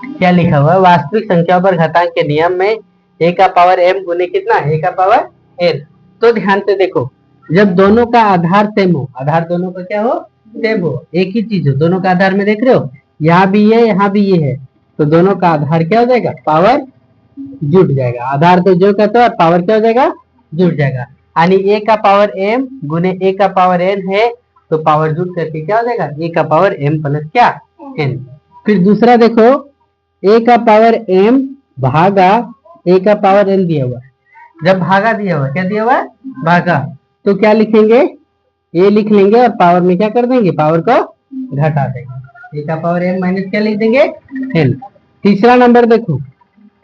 क्या लिखा हुआ है, वास्तविक संख्याओं पर घातांक के नियम में a का पावर m गुने कितना, a का पावर n। तो ध्यान से देखो, जब दोनों का आधार सेम हो, आधार दोनों का क्या हो, सेम हो, एक ही चीज हो, दोनों का आधार में देख रहे हो, यहाँ भी ये यहाँ भी ये है, तो दोनों का आधार क्या हो जाएगा, पावर जुट जाएगा। आधार तो जो कहते हो, पावर क्या हो जाएगा, जुट जाएगा। यानी a का पावर m गुने a का पावर n है, तो पावर जुट करके क्या हो जाएगा, a का पावर m प्लस क्या, n। फिर दूसरा देखो, a का पावर m भागा a का पावर n दिया हुआ है। जब भागा दिया हुआ, क्या दिया हुआ है, भागा, तो क्या लिखेंगे, a लिख लेंगे और पावर में क्या कर देंगे, पावर को घटा देंगे, a का पावर m माइनस क्या लिख देंगे, n। तीसरा नंबर देखो,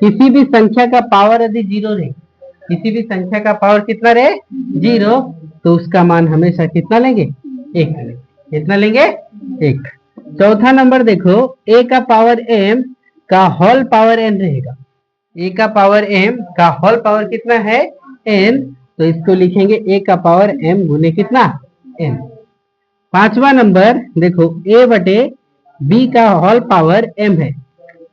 किसी भी संख्या का पावर यदि जीरो रहे, किसी भी संख्या का पावर कितना रहे, जीरो, तो उसका मान हमेशा कितना लेंगे, एक लेंगे। कितना लेंगे, एक। चौथा नंबर देखो, a का पावर m का होल पावर n रहेगा, a का पावर m का होल पावर कितना है, n, तो इसको लिखेंगे a का पावर m गुने कितना, n। पांचवा नंबर देखो, a बटे b का होल पावर m है,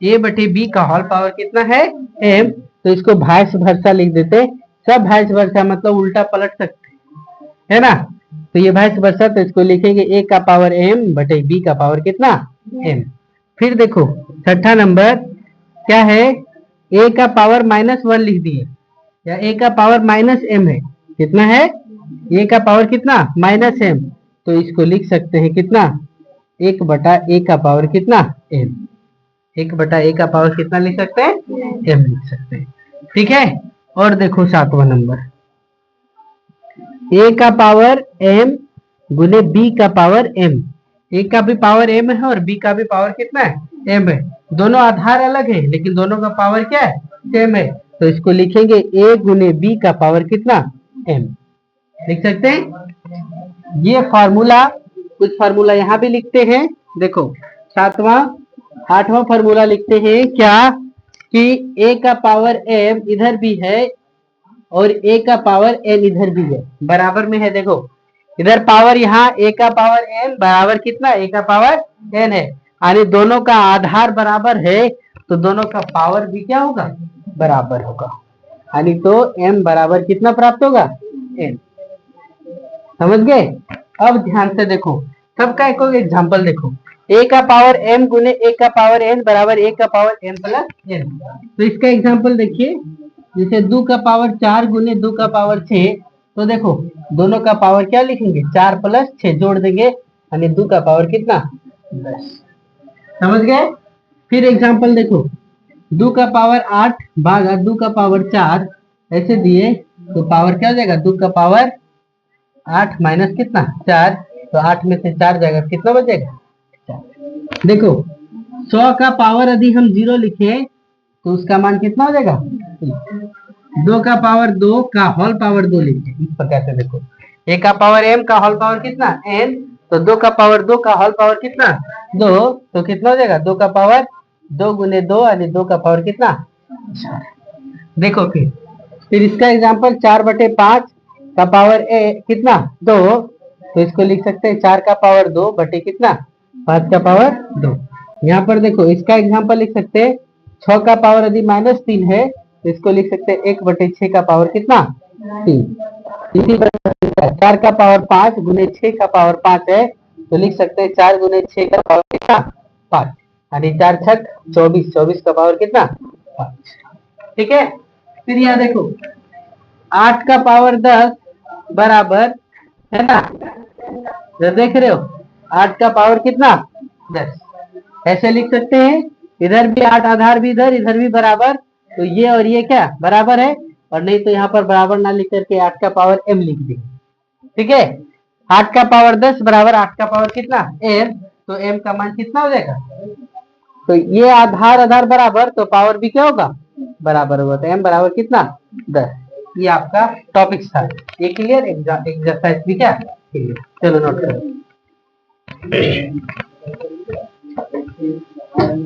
a बटे b का होल पावर कितना है, m, तो इसको वाइस वर्सा लिख देते, सब वाइस वर्सा मतलब उल्टा पलट सकते है ना, तो ये वाइस वर्सा, तो इसको लिखेंगे a का पावर m बटे b का पावर कितना, m। फिर देखो छठा नंबर क्या है, a का पावर -1 लिख दिए, या a का पावर -m है, कितना है, a का पावर कितना, -m, तो इसको लिख सकते हैं कितना, 1 बटा a का पावर कितना, m। 1 बटा a का पावर कितना लिख सकते हैं, m लिख सकते हैं, ठीक है। और देखो सातवां नंबर, a का पावर m गुने b का पावर m, a का भी पावर m है और b का भी पावर कितना है, m है, दोनों आधार अलग है लेकिन दोनों का पावर क्या है, सेम है, तो इसको लिखेंगे a गुने b का पावर कितना, m, लिख सकते हैं। ये फार्मूला, कुछ फार्मूला यहाँ भी लिखते हैं, देखो सातवां आठवां फार्मूला लिखते हैं क्या, कि a का पावर m इधर भी है और a का पावर n इधर भी है, बराबर में है। देखो इधर पावर, यहाँ a का पावर n बराबर कितना, a का पावर n है, यानी दोनों का आधार बराबर है, तो दोनों का पावर भी क्या होगा, बराबर होगा, यानी तो m बराबर कितना प्राप्त होगा, n। समझ गए। अब ध्यान से देखो, सबका एक एग्जाम्पल देखो, a का पावर m गुने a का पावर n बराबर a का पावर m प्लस n। तो इसका एग्जाम्पल देखिए, जैसे 2 का पावर 4 गुने 2 का पावर 6, तो देखो दोनों का पावर क्या लिखेंगे, 4 प्लस 6 जोड़ देंगे, यानी 2 का पावर कितना, 10। समझ गए। फिर एग्जाम्पल देखो, 2 का पावर 8 भागा 2 का पावर 4, ऐसे दिए, तो पावर क्या हो जाएगा, 2 का पावर 8 माइनस कितना, 4, तो 8 में से 4 जाएगा, कितना बचेगा, 4। देखो 100 का पावर यदि हम 0 लिखे, तो उसका मान कितना हो जाएगा, 2 का पावर 2 का होल पावर 2 लिखे, इस प्रकार से देखो, a का पावर m का होल पावर कितना, n, तो 2 का पावर 2 का होल पावर कितना, 2, तो कितना हो जाएगा, 2 का पावर 2 गुने 2, यानी 2 का पावर कितना, 4। देखो फिर इसका एग्जाम्पल 4 बटे 5 का पावर a कितना, 2, तो इसको लिख सकते हैं 4 का पावर 2 बटे कितना, 5 का पावर 2। यहाँ पर देखो इसका एग्जाम्पल लिख सकते हैं, 6 का पावर यदि -3 है, तो इसको लिख सकते हैं 1 बटे 6 का पावर कितना, 3। इसी प्रकार 4 का पावर 5 गुने 6 का पावर 5 है, तो लिख सकते हैं 4 गुने 6 का पावर कितना, 5, यानी 4 छक 24, 24 का पावर कितना, 5। ठीक है। फिर यहाँ देखो 8 का पावर 10 बराबर, है ना, तो देख रहे हो 8 का पावर कितना, 10, ऐसे लिख सकते हैं, इधर भी 8 आधार भी इधर भी बराबर, तो ये और ये क्या बराबर है, और नहीं तो यहाँ पर बराबर ना लिख करके 8 का पावर m लिख देंगे, ठीक है। 8 का पावर 10 बराबर 8 का पावर कितना, m, तो m का मान कितना हो जाएगा, तो ये आधार आधार बराबर, तो पावर भी क्या होगा, बराबर होगा, तो m बराबर कितना, 10। ये आपका टॉपिक था, ये क्लियर, एक्सरसाइज भी क्या क्लियर, चलो नोट करो।